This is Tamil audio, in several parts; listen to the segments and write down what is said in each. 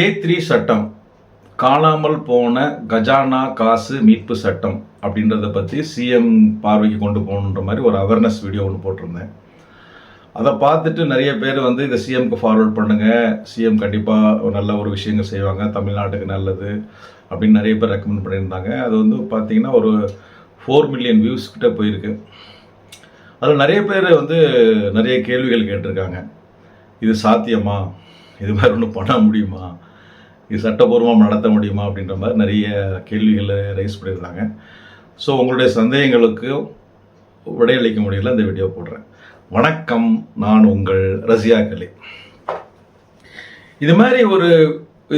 A3 சட்டம், காணாமல் போன கஜானா காசு மீட்பு சட்டம் அப்படின்றத பற்றி சிஎம் பார்வைக்கு கொண்டு போகணுன்ற மாதிரி ஒரு அவேர்னஸ் வீடியோ ஒன்று போட்டிருந்தேன். அதை பார்த்துட்டு நிறைய பேர் இதை சிஎம்க்கு ஃபார்வர்ட் பண்ணுங்கள், சிஎம் கண்டிப்பாக நல்ல ஒரு விஷயங்கள் செய்வாங்க, தமிழ்நாட்டுக்கு நல்லது அப்படின்னு நிறைய பேர் ரெக்கமெண்ட் பண்ணியிருந்தாங்க. அது பார்த்தீங்கன்னா ஒரு 4 மில்லியன் வியூஸ் கிட்ட போயிருக்கு. அதில் நிறைய பேர் நிறைய கேள்விகள் கேட்டிருக்காங்க. இது சாத்தியமா, இது மாதிரி ஒன்று பண்ண முடியுமா, இது சட்டபூர்வமாக நடத்த முடியுமா அப்படின்ற மாதிரி நிறைய கேள்விகளை ரைஸ் பண்ணியிருந்தாங்க. ஸோ உங்களுடைய சந்தேகங்களுக்கு விடையளிக்க முடியல இந்த வீடியோ போடுறேன். வணக்கம், நான் உங்கள் ரசியா கலை. இது மாதிரி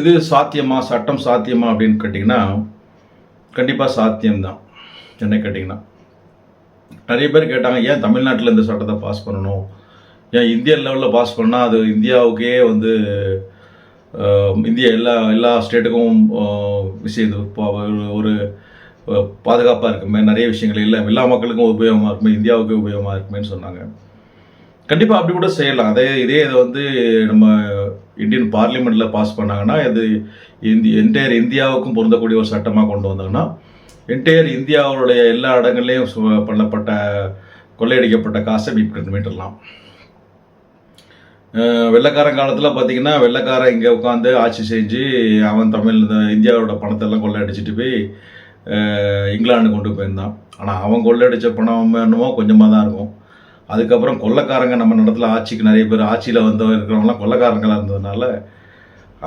இது சாத்தியமா, சட்டம் சாத்தியமா அப்படின்னு கேட்டிங்கன்னா கண்டிப்பாக சாத்தியம்தான். என்ன கேட்டிங்கன்னா, நிறைய பேர் கேட்டாங்க, ஏன் தமிழ்நாட்டில் இந்த சட்டத்தை பாஸ் பண்ணணும், ஏன் இந்திய லெவலில் பாஸ் பண்ணால் அது இந்தியாவுக்கே இந்தியா எல்லா ஸ்டேட்டுக்கும் விஷயம் ஒரு பாதுகாப்பாக இருக்குமே, நிறைய விஷயங்கள் எல்லா மக்களுக்கும் உபயோகமாக இருக்குமே, இந்தியாவுக்கு உபயோகமாக இருக்குமேன்னு சொன்னாங்க. கண்டிப்பாக அப்படி கூட செய்யலாம். இதே நம்ம இந்தியன் பார்லிமெண்ட்டில் பாஸ் பண்ணாங்கன்னா இது என்டையர் இந்தியாவுக்கும் பொருந்தக்கூடிய ஒரு சட்டமாக கொண்டு வந்தாங்கன்னா என்டையர் இந்தியாவுடைய எல்லா இடங்கள்லையும் பண்ணப்பட்ட கொள்ளையடிக்கப்பட்ட காசை மீட்டரலாம். வெள்ளைக்காரன் காலத்தில் பார்த்தீங்கன்னா, வெள்ளைக்காரன் இங்கே உட்காந்து ஆட்சி செஞ்சு அவன் இந்தியாவோட பணத்தெல்லாம் கொள்ளையடிச்சிட்டு போய் இங்கிலாந்து கொண்டு போயிருந்தான். ஆனால் அவன் கொள்ளையடித்த பணம் என்னமோ கொஞ்சமாக தான் இருக்கும். அதுக்கப்புறம் கொள்ளைக்காரங்க நம்ம இடத்துல ஆட்சிக்கு நிறைய பேர் ஆட்சியில் இருக்கிறவங்களாம் கொள்ளைக்காரங்களாக இருந்ததுனால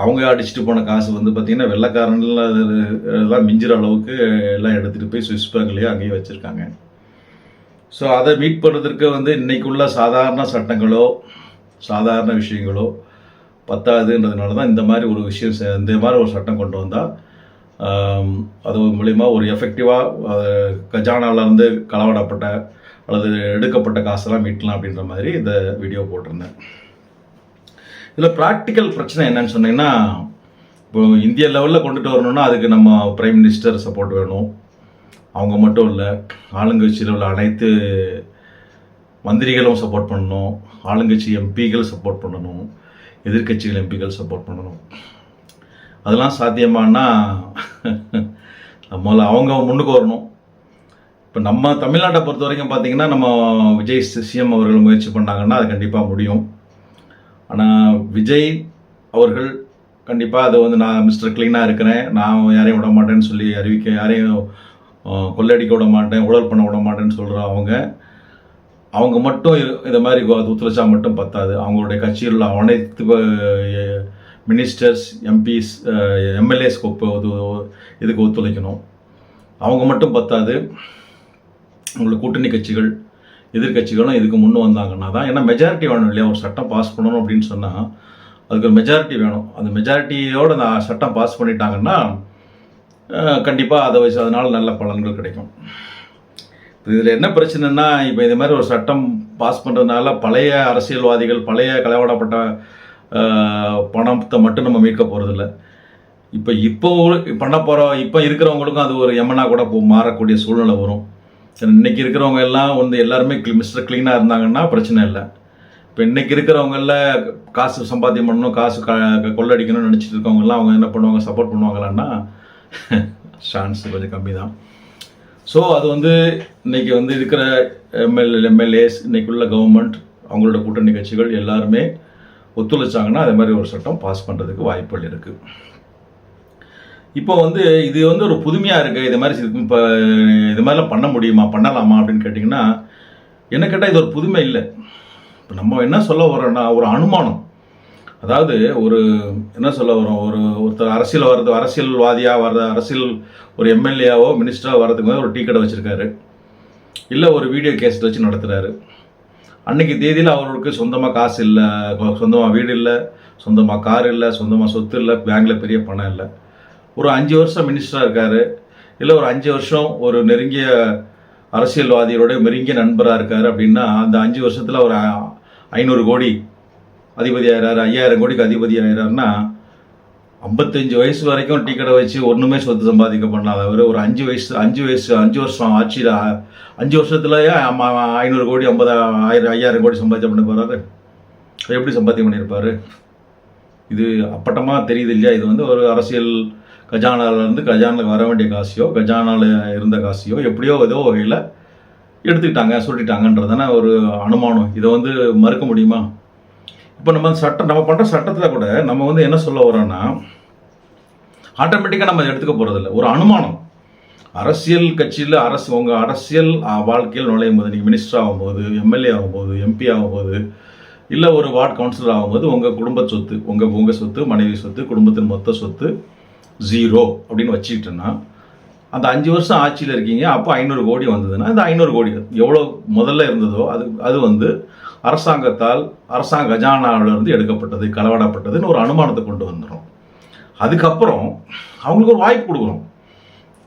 அவங்க அடிச்சுட்டு போன காசு பார்த்திங்கன்னா வெள்ளைக்காரன்லாம் மிஞ்சிற அளவுக்கு எல்லாம் எடுத்துகிட்டு போய் சுவிஸ் பேங்க்லேயே அங்கேயே வச்சுருக்காங்க. ஸோ அதை மீட் பண்ணுறதுக்கு இன்றைக்குள்ள சாதாரண சட்டங்களோ சாதாரண விஷயங்களோ பத்தாதுன்றதுனால தான் இந்த மாதிரி ஒரு விஷயம், இந்த மாதிரி ஒரு சட்டம் கொண்டு வந்தால் அது மூலிமா ஒரு எஃபெக்டிவாக கஜானாலேருந்து களவாடப்பட்ட அல்லது எடுக்கப்பட்ட காசெல்லாம் மீட்கலாம் அப்படின்ற மாதிரி இந்த வீடியோ போட்டிருந்தேன். இதில் ப்ராக்டிக்கல் பிரச்சனை என்னன்னு சொன்னீங்கன்னா, இப்போ இந்திய லெவலில் கொண்டுட்டு வரணும்னா அதுக்கு நம்ம பிரைம் மினிஸ்டர் சப்போர்ட் வேணும். அவங்க மட்டும் இல்லை, ஆளுங்கட்சியில் உள்ள அனைத்து மந்திரிகளும் சப்போர்ட் பண்ணணும், ஆளுங்கட்சி எம்பிகள் சப்போர்ட் பண்ணணும், எதிர்கட்சிகள் எம்பிகள் சப்போர்ட் பண்ணணும். அதெல்லாம் சாத்தியமானா முதல்ல அவங்க முன்னுக்கு வரணும். இப்போ நம்ம தமிழ்நாட்டை பொறுத்த வரைக்கும் பார்த்திங்கன்னா, நம்ம விஜய் சிஎம் அவர்கள் முயற்சி பண்ணாங்கன்னா அது கண்டிப்பாக முடியும். ஆனால் விஜய் அவர்கள் கண்டிப்பாக அது நான் மிஸ்டர் க்ளீனாக இருக்கிறேன், நான் யாரையும் விட மாட்டேன்னு சொல்லி அறிவிக்க, யாரையும் கொள்ளையடிக்க விட மாட்டேன், ஊழல் பண்ண விட மாட்டேன்னு சொல்கிற அவங்க மட்டும் இதை மாதிரி ஒத்துழைச்சா மட்டும் பத்தாது. அவங்களுடைய கட்சியில் உள்ள அனைத்து மினிஸ்டர்ஸ், எம்பிஸ், எம்எல்ஏஸ் இதுக்கு ஒத்துழைக்கணும். அவங்க மட்டும் பத்தாது, அவங்களோட கூட்டணி கட்சிகள், எதிர்கட்சிகளும் இதுக்கு முன்னே வந்தாங்கன்னா தான். ஏன்னா மெஜாரிட்டி வேணும் இல்லையா, ஒரு சட்டம் பாஸ் பண்ணணும் அப்படின்னு சொன்னால் அதுக்கு ஒரு மெஜாரிட்டி வேணும். அந்த மெஜாரிட்டியோடு அந்த சட்டம் பாஸ் பண்ணிட்டாங்கன்னா கண்டிப்பாக அதனால் நல்ல பலன்கள் கிடைக்கும். இதில் என்ன பிரச்சனைன்னா, இப்போ இது மாதிரி ஒரு சட்டம் பாஸ் பண்ணுறதுனால பழைய அரசியல்வாதிகள், பழைய களவாடப்பட்ட பணத்தை மட்டும் நம்ம மீட்க போகிறதில்ல. இப்போ பண்ண போகிற இப்போ இருக்கிறவங்களுக்கும் அது ஒரு எமனா கூட மாறக்கூடிய சூழ்நிலை வரும். இன்றைக்கி இருக்கிறவங்க எல்லாம் எல்லாருமே மிஸ்டர் க்ளீனாக இருந்தாங்கன்னா பிரச்சனை இல்லை. இப்போ இன்றைக்கி இருக்கிறவங்கள காசு சம்பாத்தியம் பண்ணணும், காசு கொள்ளடிக்கணும்னு நினச்சிட்டு இருக்கவங்கெல்லாம் அவங்க என்ன பண்ணுவாங்க, சப்போர்ட் பண்ணுவாங்களான்னா சான்ஸ் கொஞ்சம் கம்மி தான். ஸோ அது இன்றைக்கி இருக்கிற எம்எல்ஏஸ், இன்றைக்குள்ள கவர்மெண்ட், அவங்களோட கூட்டணி கட்சிகள் எல்லாருமே ஒத்துழைச்சாங்கன்னா அதே மாதிரி ஒரு சட்டம் பாஸ் பண்ணுறதுக்கு வாய்ப்புகள் இருக்குது. இப்போ இது ஒரு புதுமையாக இருக்குது. இது மாதிரிலாம் பண்ண முடியுமா, பண்ணலாமா அப்படின்னு கேட்டிங்கன்னா, என்ன கேட்டால் இது ஒரு புதுமை இல்லை. இப்போ நம்ம என்ன சொல்ல வரோன்னா, ஒரு அனுமானம். அதாவது என்ன சொல்ல வரோம், ஒருத்தர் அரசியல்வாதியாக வர்றது, ஒரு எம்எல்ஏவோ மினிஸ்டராக வர்றதுக்கு ஒரு டீ கடை வச்சுருக்காரு, இல்லை ஒரு வீடியோ கேசட் வச்சு நடத்துகிறாரு. அன்றைக்கி தேதியில் அவருக்கு சொந்தமாக காசு இல்லை, சொந்தமாக வீடு இல்லை, சொந்தமாக கார் இல்லை, சொந்தமாக சொத்து இல்லை, பேங்கில் பெரிய பணம் இல்லை. ஒரு 5 வருஷம் மினிஸ்டராக இருக்கார், இல்லை ஒரு 5 வருஷம் ஒரு நெருங்கிய அரசியல்வாதியோட நெருங்கிய நண்பராக இருக்கார் அப்படின்னா, அந்த 5 வருஷத்தில் ஒரு 500 கோடி அதிபதி ஆகிறாரு, 5000 கோடிக்கு அதிபதி ஆகிறாருன்னா 55 வயசு வரைக்கும் டீ கடை வச்சு ஒன்றுமே சொத்து சம்பாதிக்க பண்ணாத ஒரு 5 வருஷம் ஆட்சியில் 5 வருஷத்துலயே 500 கோடி 50,000 கோடி சம்பாதிச்சா பண்ண போகிறாரு. எப்படி சம்பாத்தியம் பண்ணியிருப்பார்? இது அப்பட்டமாக தெரியுது இல்லையா? இது வந்து ஒரு அரசியல் கஜானாவிலேருந்து கஜானாவில் வர வேண்டிய காசையோ கஜானாவில் இருந்த காசையோ எப்படியோ ஏதோ வகையில் எடுத்துக்கிட்டாங்க சொல்லிட்டாங்கன்றதான ஒரு அனுமானம். இதை வந்து மறுக்க முடியுமா? இப்போ நம்ம பண்ணுற சட்டத்தில் கூட நம்ம வந்து என்ன சொல்ல வரோன்னா, ஆட்டோமேட்டிக்காக நம்ம எடுத்துக்க போகிறதில்ல, ஒரு அனுமானம். அரசியல் கட்சியில் உங்கள் அரசியல் வாழ்க்கையில் நுழையும் போது, நீங்கள் மினிஸ்டர் ஆகும்போது, எம்எல்ஏ ஆகும்போது, எம்பி ஆகும்போது, இல்லை ஒரு வார்டு கவுன்சிலர் ஆகும்போது உங்கள் குடும்ப சொத்து, உங்கள் சொத்து, மனைவி சொத்து, குடும்பத்தின் மொத்த சொத்து 0 அப்படின்னு வச்சுக்கிட்டோன்னா, அந்த 5 வருஷம் ஆட்சியில் இருக்கீங்க, அப்போ 500 கோடி வந்ததுன்னா இந்த 500 கோடி எவ்வளோ முதல்ல இருந்ததோ அது வந்து அரசாங்கத்தால் அரசாங்க கஜானாவிலிருந்து எடுக்கப்பட்டது, களவாடப்பட்டதுன்னு ஒரு அனுமானத்தை கொண்டு வந்துடும். அதுக்கப்புறம் அவங்களுக்கு ஒரு வாய்ப்பு கொடுக்குறோம்.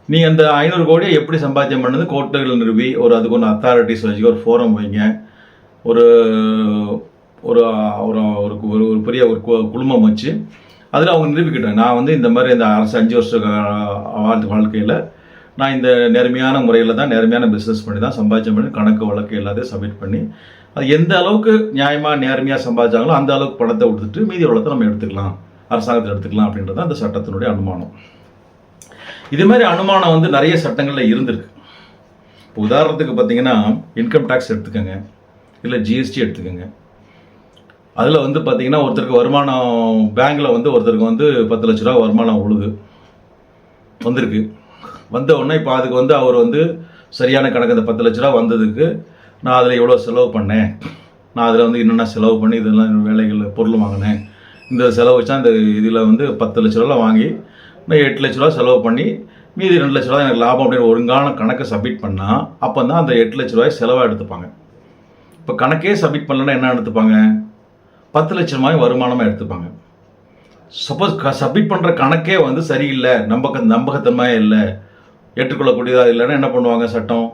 நீ அந்த 500 கோடியை எப்படி சம்பாத்தியம் பண்ணது கோர்ட்டுகள் நிறுவி அதுக்கு ஒன்று அத்தாரிட்டிஸ் வச்சு ஒரு ஃபோரம் வைங்க, ஒரு ஒரு ஒரு பெரிய ஒரு குழுமம் வச்சு அதில் அவங்க நிரூபிக்கிட்டாங்க, நான் வந்து இந்த மாதிரி இந்த அரசு 5 வருஷ வாழ்க்கையில் நான் இந்த நேர்மையான முறையில் தான் நேர்மையான பிஸ்னஸ் பண்ணி தான் சம்பாதிச்சம் பண்ணி கணக்கு வழக்கு எல்லாத்தையும் சப்மிட் பண்ணி அது எந்த அளவுக்கு நியாயமாக நேர்மையாக சம்பாதிச்சாங்களோ அந்த அளவுக்கு பணத்தை கொடுத்துட்டு மீதி வளத்தை நம்ம எடுத்துக்கலாம், அரசாங்கத்தில் எடுத்துக்கலாம் அப்படின்றது அந்த சட்டத்தினுடைய அனுமானம். இது மாதிரி அனுமானம் வந்து நிறைய சட்டங்களில் இருந்திருக்கு. இப்போ உதாரணத்துக்கு பார்த்தீங்கன்னா இன்கம் டேக்ஸ் எடுத்துக்கோங்க, இல்லை ஜிஎஸ்டி எடுத்துக்கோங்க. அதில் வந்து பார்த்தீங்கன்னா ஒருத்தருக்கு வருமானம் பேங்கில் வந்து ஒருத்தருக்கு வந்து 10 லட்ச ரூபா வருமானம் வந்திருக்கு. வந்த உடனே இப்போ அதுக்கு வந்து அவர் வந்து சரியான கணக்கு, அந்த 10 லட்ச ரூபா வந்ததுக்கு நான் அதில் எவ்வளோ செலவு பண்ணேன், நான் அதில் வந்து என்னென்ன செலவு பண்ணி இதெல்லாம் வேலைகள் பொருள் வாங்கினேன், இந்த செலவு வச்சா இந்த இதில் வந்து 10 லட்ச ரூபா வாங்கி நான் 8 லட்ச ரூபா செலவு பண்ணி மீதி 2 லட்ச ரூபா எனக்கு லாபம் அப்படின்னு ஒழுங்கான கணக்கை சப்மிட் பண்ணால் அப்போ தான் அந்த 8 லட்ச ரூபாய் செலவாக எடுத்துப்பாங்க. இப்போ கணக்கே சப்மிட் பண்ணலன்னா என்ன எடுத்துப்பாங்க? 10 லட்சம் ரூபாய் வருமானமாக எடுத்துப்பாங்க. சப்போஸ் சப்மிட் பண்ணுற கணக்கே வந்து சரியில்லை, நம்பகத்தன்மையாக இல்லை, ஏற்றுக்கொள்ளக்கூடியதாக இல்லைன்னா என்ன பண்ணுவாங்க? சட்டம்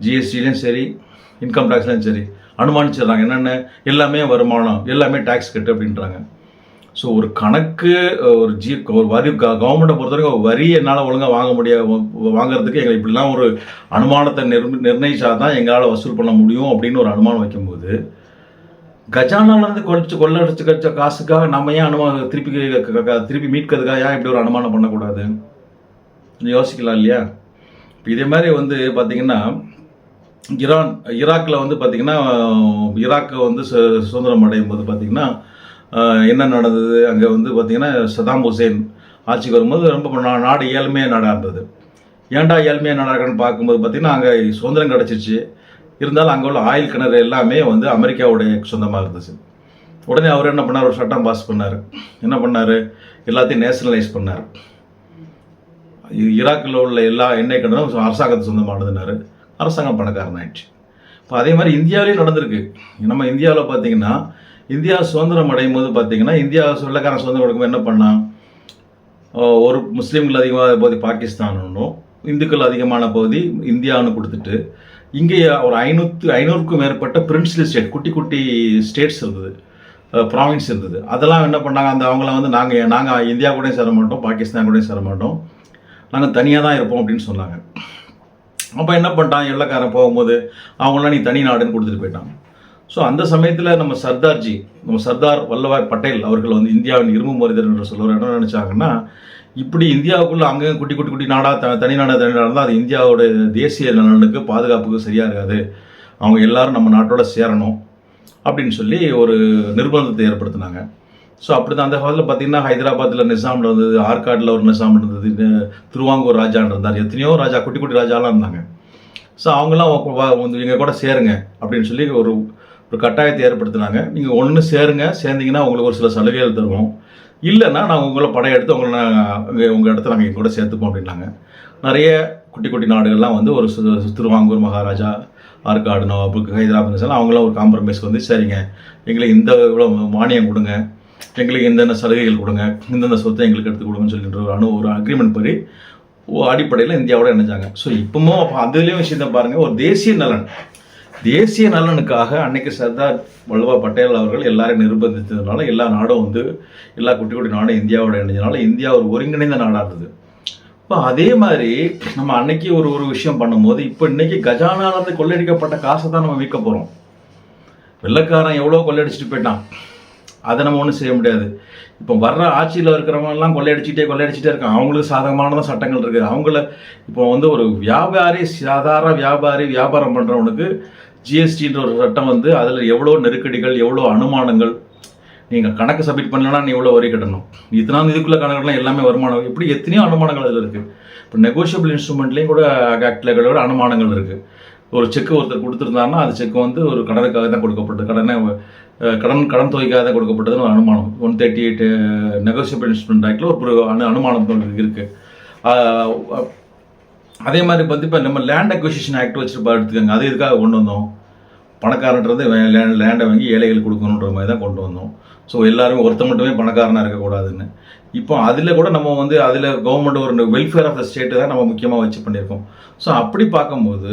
ஜிஎஸ்டிலையும் சரி இன்கம் டேக்ஸ்லையும் சரி அனுமானிச்சிடுறாங்க, என்னென்ன எல்லாமே வருமானம், எல்லாமே டேக்ஸ் கட்டு அப்படின்றாங்க. ஸோ ஒரு கணக்கு ஒரு வரி கவர்மெண்ட்டை பொறுத்த வரைக்கும் ஒரு வரி என்னால் ஒழுங்காக வாங்குறதுக்கு எங்களை இப்படிலாம் ஒரு அனுமானத்தை நிர்ணயிச்சா தான் எங்களால் வசூல் பண்ண முடியும் அப்படின்னு ஒரு அனுமானம் வைக்கும்போது கஜானாலேருந்து கொள்ளடிச்சு கழிச்ச காசுக்காக நம்ம ஏன் அனுமானம் திருப்பி மீட்கிறதுக்காக ஏன் இப்படி ஒரு அனுமானம் பண்ணக்கூடாது? யோசிக்கலாம் இல்லையா? இப்போ இதே மாதிரி வந்து பார்த்திங்கன்னா ஈராக்கில் வந்து பார்த்திங்கன்னா ஈராக்கு வந்து சுதந்திரம் அடையும் போது பார்த்திங்கன்னா என்ன நடந்தது? அங்கே வந்து பார்த்திங்கன்னா சதாம் ஹுசேன் ஆட்சிக்கு வரும்போது ரொம்ப நாடு ஏழ்மையாக நாடாக இருந்தது. ஏன்டா ஏழ்மையாக நாடாகன்னு பார்க்கும்போது பார்த்திங்கன்னா அங்கே சுதந்திரம் கிடச்சிச்சு, இருந்தாலும் அங்கே உள்ள ஆயில் கிணறு எல்லாமே வந்து அமெரிக்காவுடைய சொந்தமாக இருந்துச்சு. உடனே அவர் என்ன பண்ணார்? ஒரு சட்டம் பாஸ் பண்ணார். என்ன பண்ணார்? எல்லாத்தையும் நேஷனலைஸ் பண்ணார். ஈராக்கில் உள்ள எல்லா எண்ணெய் கிணறும் அரசாங்கத்துக்கு சொந்தமானதுன்னாரு. அரசாங்கம் பணக்காரன் ஆயிடுச்சு. இப்போ அதே மாதிரி இந்தியாவிலேயும் நடந்திருக்கு. நம்ம இந்தியாவில் பார்த்தீங்கன்னா இந்தியா சுதந்திரம் அடையும் போது பார்த்தீங்கன்னா இந்தியா வெள்ளைக்காரன் சுதந்திரம் கொடுக்கும்போது என்ன பண்ணால் ஒரு முஸ்லீம்கள் அதிகமாக பகுதி பாகிஸ்தானும் இந்துக்கள் அதிகமான பகுதி இந்தியான்னு கொடுத்துட்டு இங்கே ஒரு 500க்கும் மேற்பட்ட பிரின்ஸ்லி ஸ்டேட், குட்டி குட்டி ஸ்டேட்ஸ் இருந்தது, ப்ராவின்ஸ் இருந்தது. அதெல்லாம் என்ன பண்ணாங்க? அவங்கள வந்து நாங்கள் இந்தியா கூடயும் சேர மாட்டோம், பாகிஸ்தான் கூடயும் சேர மாட்டோம், நாங்கள் தனியாக தான் இருப்போம் அப்படின்னு சொன்னாங்க. அப்போ என்ன பண்ணிட்டான்? வெள்ளைக்காரன் போகும்போது அவங்களாம் நீ தனி நாடுன்னு கொடுத்துட்டு போயிட்டாங்க. ஸோ அந்த சமயத்தில் நம்ம சர்தார் வல்லபாய் பட்டேல் அவர்கள் வந்து இந்தியாவின் இரும்பு மனிதர் என்று சொல்லுவார். என்ன நினச்சாங்கன்னா, இப்படி இந்தியாவுக்குள்ளே அங்கே குட்டி குட்டி குட்டி நாடாக தனி நாடாக இருந்தால் அது இந்தியாவோட தேசிய நலனுக்கு பாதுகாப்புக்கு சரியாக இருக்காது, அவங்க எல்லாரும் நம்ம நாட்டோட சேரணும் அப்படின்னு சொல்லி ஒரு நிர்பந்தத்தை ஏற்படுத்தினாங்க. ஸோ அப்படி தான் அந்த காலத்தில் பார்த்திங்கன்னா ஹைதராபாத்தில் நிசாம் இருந்தது, ஆற்காட்டில் ஒரு நிசாம் இருந்தது, திருவாங்கூர் ராஜான் இருந்தார், எத்தனையோ ராஜா குட்டி குட்டி ராஜாலாம் இருந்தாங்க. ஸோ அவங்களாம் எங்கள் கூட சேருங்க அப்படின்னு சொல்லி ஒரு கட்டாயத்தை ஏற்படுத்தினாங்க. நீங்கள் ஒன்று சேர்ந்தீங்கன்னா உங்களுக்கு ஒரு சில சலுகைகள் தருவோம், இல்லைன்னா நாங்கள் உங்களை படையெடுத்து உங்கள் இடத்துல நாங்கள் எங்கள் கூட சேர்த்துப்போம் அப்படின்னாங்க. நிறைய குட்டி குட்டி நாடுகள்லாம் வந்து ஒரு திருவாங்கூர் மகாராஜா, ஆற்காடு நவாபுக்கு, ஹைதராபாத் அவங்களாம் ஒரு காம்ப்ரமைஸ் வந்து சரிங்க எங்களுக்கு இந்த இவ்வளோ மானியம் கொடுங்க, எங்களுக்கு இந்தெந்த சலுகைகள் கொடுங்க, இந்தந்த சொத்தை எங்களுக்கு எடுத்து கொடுங்கன்னு சொல்லிட்டு ஒரு அக்ரிமெண்ட் படி அடிப்படையில் இந்தியாவோட இணைஞ்சாங்க. ஸோ இப்போவும் அப்போ அதுலேயும் விஷயத்தை பாருங்கள், ஒரு தேசிய நலனுக்காக அன்னைக்கு சர்தார் வல்லபாய் பட்டேல் அவர்கள் எல்லாரையும் நிர்பந்தித்ததுனால எல்லா நாடும் வந்து எல்லா குட்டி குட்டி நாடும் இந்தியாவோட இணைஞ்சதுனால இந்தியா ஒரு ஒருங்கிணைந்த நாடாக இருந்தது. இப்போ அதே மாதிரி நம்ம அன்னைக்கு ஒரு விஷயம் பண்ணும்போது இப்போ இன்னைக்கு கஜானாலேருந்து கொள்ளையடிக்கப்பட்ட காசை தான் நம்ம மீட்க போகிறோம். வெள்ளைக்காரன் எவ்வளோ கொள்ளையடிச்சிட்டு போயிட்டான், அதை நம்ம ஒன்றும் செய்ய முடியாது. இப்போ வர்ற ஆட்சியில் இருக்கிறவங்கெல்லாம் கொள்ளையடிச்சிட்டே இருக்காங்க. அவங்களுக்கு சாதகமானதான் சட்டங்கள் இருக்குது. அவங்கள இப்போ வந்து ஒரு வியாபாரி, சாதாரண வியாபாரி, வியாபாரம் பண்ணுறவனுக்கு ஜிஎஸ்டின்ற ஒரு சட்டம் வந்து அதில் எவ்வளோ நெருக்கடிகள், எவ்வளோ அனுமானங்கள். நீங்கள் கணக்கு சப்மிட் பண்ணலன்னா நீ எவ்வளோ வரி கட்டணும், இத்தனாம் இதுக்குள்ளே கணக்கெல்லாம் எல்லாமே வருமானம், இப்படி எத்தனையோ அனுமானங்கள் அதில் இருக்குது. இப்போ நெகோஷியபிள் இன்ஸ்ட்ருமெண்ட்லேயும் கூட ஆக்டில் கூட அனுமானங்கள் இருக்குது. ஒரு செக்கு ஒருத்தர் கொடுத்துருந்தாருன்னா அது செக் வந்து ஒரு கடனுக்காக தான் கொடுக்கப்பட்டது, கடன் தொகைக்காக தான் கொடுக்கப்பட்டதுன்னு ஒரு அனுமானம். 138 நெகோஷியபிள் இன்ஸ்ட்ருமெண்ட் ஆக்டில் ஒரு அனுமானம் இருக்குது. அதே மாதிரி வந்து இப்போ நம்ம லேண்ட் அக்விசிஷன் ஆக்ட் வச்சுருப்பா எடுத்துக்கோங்க. அது எதுக்காக கொண்டு வந்தோம்? பணக்காரன்றது லேண்டை வாங்கி ஏழைகள் கொடுக்கணுன்ற மாதிரி தான் கொண்டு வந்தோம். ஸோ எல்லாருமே ஒருத்தர் மட்டுமே பணக்காரனாக இருக்கக்கூடாதுன்னு. இப்போ அதில் கூட நம்ம வந்து அதில் கவர்மெண்ட் ஒரு வெல்ஃபேர் ஆஃப் த ஸ்டேட்டு தான் நம்ம முக்கியமாக வச்சு பண்ணியிருக்கோம். ஸோ அப்படி பார்க்கும்போது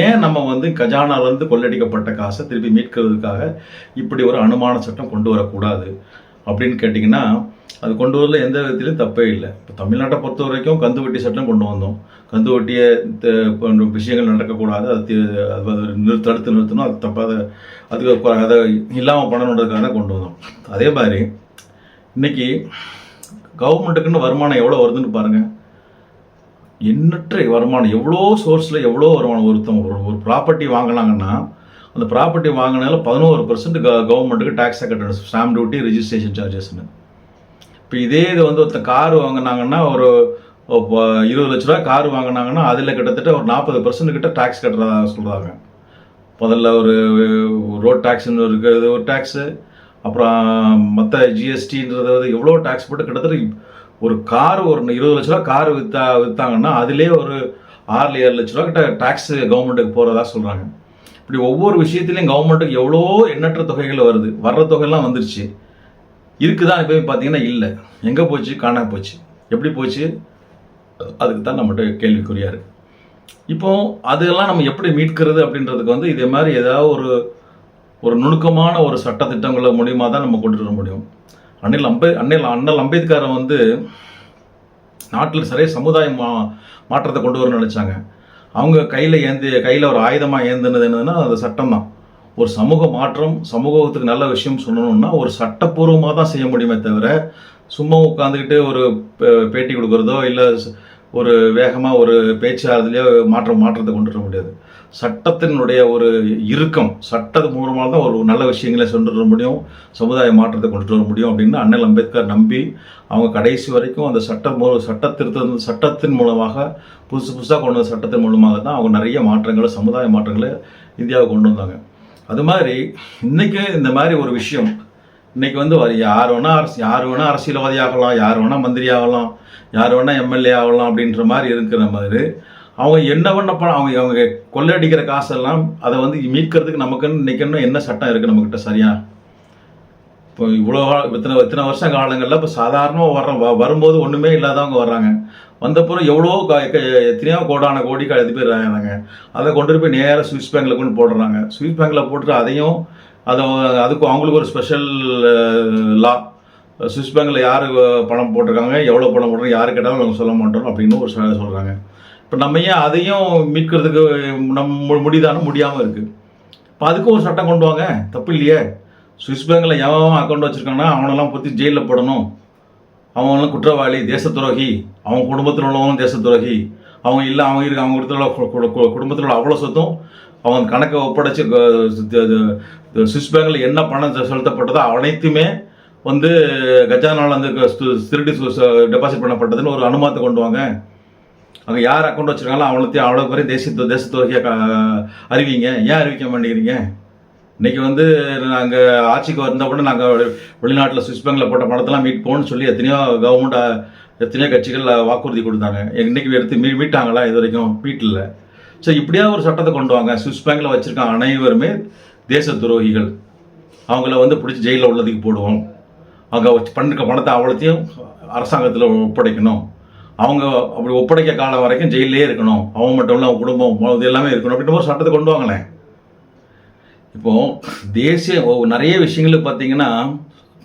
ஏன் நம்ம வந்து கஜானாலேருந்து கொள்ளடிக்கப்பட்ட காசை திருப்பி மீட்கிறதுக்காக இப்படி ஒரு அனுமான சட்டம் கொண்டு வரக்கூடாது அப்படின்னு கேட்டிங்கன்னா, அது கொண்டு வரல எந்த விதத்திலையும் தப்பே இல்லை. இப்போ தமிழ்நாட்டை பொறுத்த வரைக்கும் கந்து வட்டி சட்டம் கொண்டு வந்தோம். கந்து வட்டியை விஷயங்கள் நடக்கக்கூடாது, அது தடுத்து நிறுத்தணும், அது தப்பாக அதுக்கு அதை இல்லாமல் பண்ணணுன்றதுக்காக தான் கொண்டு வந்தோம். அதே மாதிரி இன்னைக்கு கவர்மெண்ட்டுக்குன்னு வருமானம் எவ்வளோ வருதுன்னு பாருங்கள். எண்ணற்ற வருமானம், எவ்வளோ சோர்ஸில் எவ்வளோ வருமானம். ஒரு ப்ராப்பர்ட்டி வாங்கினாங்கன்னா அந்த ப்ராப்பர்ட்டி வாங்கினால 11% கவர்மெண்ட்டுக்கு டேக்ஸாக கட்டணும், ஸ்டாம்ப் டியூட்டி, ரிஜிஸ்ட்ரேஷன் சார்ஜஸ்ன்னு. இப்போ இதே இது வந்து ஒருத்தர் கார் வாங்கினாங்கன்னா, ஒரு 20 லட்ச ரூபா கார் வாங்கினாங்கன்னா அதில் கிட்டத்தட்ட ஒரு 40% கிட்ட டேக்ஸ் கட்டுறதா சொல்கிறாங்க. முதல்ல ஒரு ரோட் டேக்ஸ்ன்னு இருக்குது ஒரு டேக்ஸு, அப்புறம் மற்ற ஜிஎஸ்டின்றது எவ்வளோ டேக்ஸ் போட்டு கிட்டத்தட்ட ஒரு கார் ஒரு 20 லட்ச ரூபா கார் விற்றாங்கன்னா அதிலே ஒரு 6-7 லட்ச ரூபா கிட்ட டேக்ஸ் கவர்மெண்ட்டுக்கு போகிறதா சொல்கிறாங்க. இப்படி ஒவ்வொரு விஷயத்துலையும் கவர்மெண்ட்டுக்கு எவ்வளோ எண்ணற்ற தொகைகள் வருது. வர்ற தொகையெல்லாம் வந்துருச்சு, இருக்குதான் இப்போ பார்த்தீங்கன்னா இல்லை. எங்கே போச்சு? காணாம போச்சு. எப்படி போச்சு? அதுக்கு தான் நம்மகிட்ட கேள்விக்குறியாக இருக்குது. இப்போ அதெல்லாம் நம்ம எப்படி மீட்கிறது அப்படின்றதுக்கு வந்து இதே மாதிரி ஏதாவது ஒரு நுணுக்கமான ஒரு சட்டத்திட்டங்களை மூலியமாக தான் நம்ம கொண்டு வர முடியும். அண்ணல் அம்பேத்கரை வந்து நாட்டில் சரியா சமுதாய மாற்றத்தை கொண்டு வரணும்னு நினச்சாங்க. அவங்க கையில் ஒரு ஆயுதமாக ஏந்தினது என்னதுன்னா அந்த சட்டம் தான். ஒரு சமூக மாற்றம், சமூகத்துக்கு நல்ல விஷயம் சொல்லணும்னா ஒரு சட்டப்பூர்வமாக தான் செய்ய முடியுமே தவிர சும்மா உட்காந்துக்கிட்டு ஒரு பேட்டி கொடுக்குறதோ இல்லை ஒரு வேகமாக ஒரு பேச்சாளர்லையோ மாற்றத்தை கொண்டு வர முடியாது. சட்டத்தினுடைய ஒரு இறுக்கம், சட்டத்து மூலமாக தான் ஒரு நல்ல விஷயங்களை கொண்டு வர முடியும், சமுதாய மாற்றத்தை கொண்டு வர முடியும் அப்படின்னு அண்ணல் அம்பேத்கர் நம்பி அவங்க கடைசி வரைக்கும் அந்த சட்டத்தின் மூலமாக புதுசாக கொண்டு வந்த சட்டத்தின் மூலமாக தான் அவங்க நிறைய மாற்றங்களை, சமுதாய மாற்றங்களை இந்தியாவுக்கு கொண்டு வந்தாங்க. அது மாதிரி இன்றைக்கி இந்த மாதிரி ஒரு விஷயம் இன்றைக்கி வந்து யார் வேணால் அரசியல்வாதி ஆகலாம், யார் வேணால் மந்திரி ஆகலாம், யார் வேணால் எம்எல்ஏ ஆகலாம் அப்படின்ற மாதிரி இருக்கிற மாதிரி அவங்க என்ன பண்ண அவங்க கொள்ளையடிக்கிற காசெல்லாம் அதை வந்து மீட்கிறதுக்கு நமக்குன்னு இன்றைக்கி என்ன சட்டம் இருக்குது நம்மக்கிட்ட சரியா? இப்போ இவ்வளோ இத்தனை வருஷ காலங்களில் இப்போ சாதாரணமாக வரும்போது ஒன்றுமே இல்லாதவங்க வர்றாங்க. வந்தப்புறம் எத்தனையோ கோடி அது பேர் ஆகிறாங்க. அதை கொண்டு போய் நேராக சுவிஸ் பேங்கில் கொண்டு போடுறாங்க. சுவிஸ் பேங்கில் போட்டுட்டு அதையும் அதுக்கு அவங்களுக்கு ஒரு ஸ்பெஷல் லா. சுவிஸ் பேங்கில் யார் பணம் போட்டிருக்காங்க, எவ்வளோ பணம் போடுறாங்க, யார் கேட்டாலும் அவங்க சொல்ல மாட்டோம் அப்படின்னு ஒரு சொல்கிறாங்க. இப்போ நம்ம ஏன் அதையும் மீட்கிறதுக்கு முடியாமல் இருக்குது. இப்போ அதுக்கும் ஒரு சட்டம் கொண்டு வாங்க, தப்பு இல்லையே. சுவிஸ் பேங்கில் எவன் அக்கௌண்ட் வச்சுருக்காங்கன்னா அவனெல்லாம் பற்றி ஜெயிலில் போடணும். அவங்களாம் குற்றவாளி, தேசத்துரோகி, அவங்க குடும்பத்தில் உள்ளவங்களும் தேசத்துரோகி. அவங்க குடும்பத்தில் உள்ள அவ்வளோ சொத்தும் அவங்க கணக்கை ஒப்படைச்சு சுவிஸ் பேங்கில் என்ன பணம் செலுத்தப்பட்டதோ அனைத்துமே வந்து கஜானாவில் வந்து திருடி டெபாசிட் பண்ணப்பட்டதுன்னு ஒரு அனுமானத்தை கொண்டு வாங்க. அங்கே யார் அக்கௌண்ட் வச்சுருக்காங்களோ அவ்வளோ பேர் தேசத்துரோகியாக அறிவிங்க. ஏன் அறிவிக்க மாட்டேங்கிறீங்க? இன்றைக்கி வந்து நாங்கள் ஆட்சிக்கு வந்த கூட நாங்கள் வெளிநாட்டில் சுவிஸ் பேங்கில் போட்ட பணத்தெல்லாம் மீட் போகணும்னு சொல்லி எத்தனையோ கட்சிகள் வாக்குறுதி கொடுத்தாங்க. இன்றைக்கி எடுத்து மீட்டாங்களா? இது வரைக்கும் மீட்டில். ஸோ இப்படியாக ஒரு சட்டத்தை கொண்டு வாங்க. சுவிஸ் பேங்கில் வச்சுருக்காங்க அனைவருமே தேச துரோகிகள், அவங்கள வந்து பிடிச்சி ஜெயிலில் உள்ளதுக்கு போடுவோம். அவங்க பண்ணிருக்க பணத்தை அவ்வளோத்தையும் அரசாங்கத்தில் ஒப்படைக்கணும். அவங்க அப்படி ஒப்படைக்க காலம் வரைக்கும் ஜெயிலே இருக்கணும். அவங்க மட்டும் இல்லை, அவங்க குடும்பம் இது எல்லாமே இருக்கணும் அப்படின்ற ஒரு சட்டத்தை கொண்டு வாங்களேன். இப்போது நிறைய விஷயங்களுக்கு பார்த்தீங்கன்னா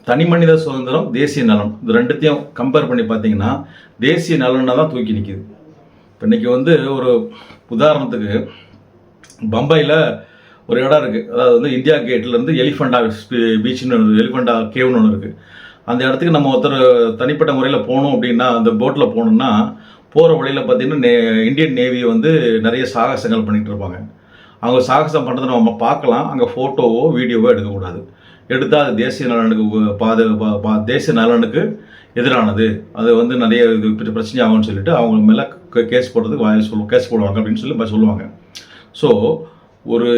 தனி மனித சுதந்திரம், தேசிய நலன், இது ரெண்டுத்தையும் கம்பேர் பண்ணி பார்த்தீங்கன்னா தேசிய நலனாக தான் தூக்கி நிற்கிது. இப்போ இன்றைக்கி வந்து ஒரு உதாரணத்துக்கு பம்பாயில் ஒரு இடம் இருக்குது. அதாவது வந்து இந்தியா கேட்லேருந்து எலிஃபண்டா பீச்சுன்னு எலிஃபண்டா கேவ்னு ஒன்று இருக்குது. அந்த இடத்துக்கு நம்ம ஒருத்தர் தனிப்பட்ட முறையில் போகணும் அப்படின்னா, அந்த போட்டில் போகணுன்னா போகிற வழியில் பார்த்தீங்கன்னா இந்தியன் நேவி வந்து நிறைய சாகசங்கள் பண்ணிகிட்டு இருப்பாங்க. அவங்க சாகசம் பண்ணுறதை நம்ம பார்க்கலாம். அங்கே ஃபோட்டோவோ வீடியோவோ எடுக்கக்கூடாது. எடுத்தால் அது தேசிய நலனுக்கு தேசிய நலனுக்கு எதிரானது. அது வந்து நிறைய இது பிரச்சனை ஆகும்னு சொல்லிட்டு அவங்க மேலே கேஸ் போடுறதுக்கு கேஸ் போடுவாங்க அப்படின்னு சொல்லி சொல்லுவாங்க. ஸோ ஒரு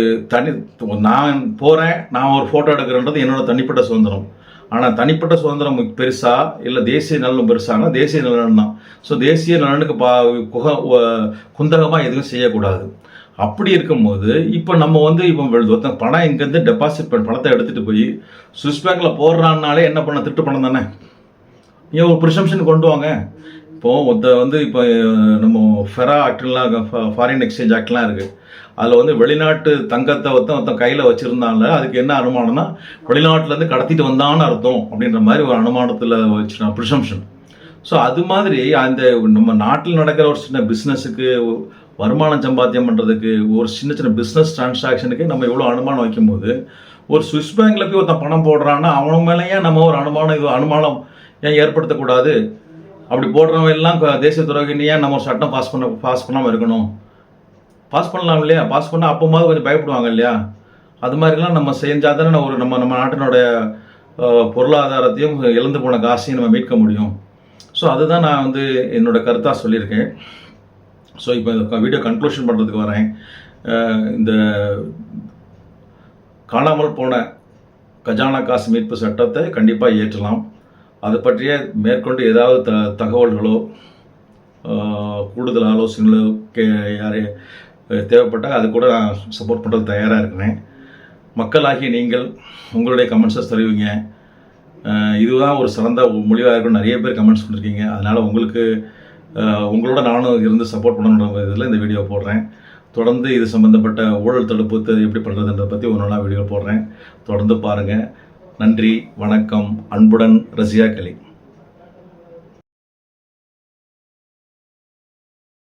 நான் போகிறேன், நான் ஒரு ஃபோட்டோ எடுக்கிறேன்றது என்னோட தனிப்பட்ட சுதந்திரம். ஆனால் தனிப்பட்ட சுதந்திரம் பெருசா இல்லை தேசிய நலன் பெருசானா தேசிய நலன் தான். ஸோ தேசிய நலனுக்கு குந்தகமாக எதுவும் செய்யக்கூடாது. அப்படி இருக்கும்போது இப்போ நம்ம வந்து இப்போ பணம் இங்கேருந்து டெபாசிட் பணத்தை எடுத்துகிட்டு போய் சுவிஸ் பேங்கில் போடுறான்னாலே என்ன பண்ண திட்டு பணம் தானே. ஏன் ஒரு ப்ரிசம்ஷன் கொண்டு வாங்க. இப்போது வந்து இப்போ நம்ம ஃபெரா ஆக்ட்லாம் ஃபாரின் எக்ஸ்சேஞ்ச் ஆக்ட்லாம் இருக்குது. அதில் வந்து வெளிநாட்டு தங்கத்தை ஒருத்தன் கையில் வச்சுருந்தாங்க. அதுக்கு என்ன அனுமானம்னா வெளிநாட்டிலேருந்து கடத்திட்டு வந்தான்னு அர்த்தம் அப்படின்ற மாதிரி ஒரு அனுமானத்தில் வச்சுருக்கான் ப்ரிசம்ஷன். ஸோ அது மாதிரி அந்த நம்ம நாட்டில் நடக்கிற ஒரு சின்ன பிஸ்னஸுக்கு வருமானம் சம்பாத்தியம் பண்ணுறதுக்கு ஒரு சின்ன சின்ன பிஸ்னஸ் டிரான்சாக்ஷனுக்கு நம்ம இவ்வளோ அனுமானம் வைக்கும்போது ஒரு சுவிஸ் பேங்கில் போய் ஒருத்தன் பணம் போடுறான்னா அவன் மேலேயே நம்ம ஒரு அனுமானம் ஏன் ஏற்படுத்தக்கூடாது? அப்படி போடுறவங்க எல்லாம் தேசிய துரோகினி ஏன் நம்ம ஒரு சட்டம் பாஸ் பண்ணாமல் இருக்கணும்? பாஸ் பண்ணலாம் இல்லையா? பாஸ் பண்ணால் அப்போமாவது கொஞ்சம் பயப்படுவாங்க இல்லையா? அது மாதிரிலாம் நம்ம செஞ்சால் தானே நம்ம நாட்டினுடைய பொருளாதாரத்தையும் இழந்து போன காசையும் நம்ம மீட்க முடியும். ஸோ அதுதான் நான் வந்து என்னோடய கருத்தாக சொல்லியிருக்கேன். ஸோ இப்போ இந்த வீடியோ கன்க்ளூஷன் பண்ணுறதுக்கு வரேன். இந்த காணாமல் போன கஜானா காசு மீட்பு சட்டத்தை கண்டிப்பாக இயற்றலாம். அதை பற்றிய மேற்கொண்டு ஏதாவது தகவல்களோ கூடுதல் ஆலோசனைகளோ யாரே தேவைப்பட்டால் அது கூட நான் சப்போர்ட் பண்ணுறது தயாராக இருக்கிறேன். மக்களாகிய நீங்கள் உங்களுடைய கமெண்ட்ஸை தெரிவிங்க. இதுதான் ஒரு சிறந்த மொழியாக இருக்கும். நிறைய பேர் கமெண்ட்ஸ் பண்ணியிருக்கீங்க. அதனால் உங்களோட நானும் இருந்து சப்போர்ட் பண்ணணுன்ற இதில் இந்த வீடியோ போடுறேன். தொடர்ந்து இது சம்மந்தப்பட்ட ஊழல் தடுப்பு எப்படி பண்ணுறதுன்றதை பற்றி ஒரு நாளாக வீடியோ போடுறேன். தொடர்ந்து பாருங்கள். நன்றி, வணக்கம். அன்புடன் ரசியா கலி.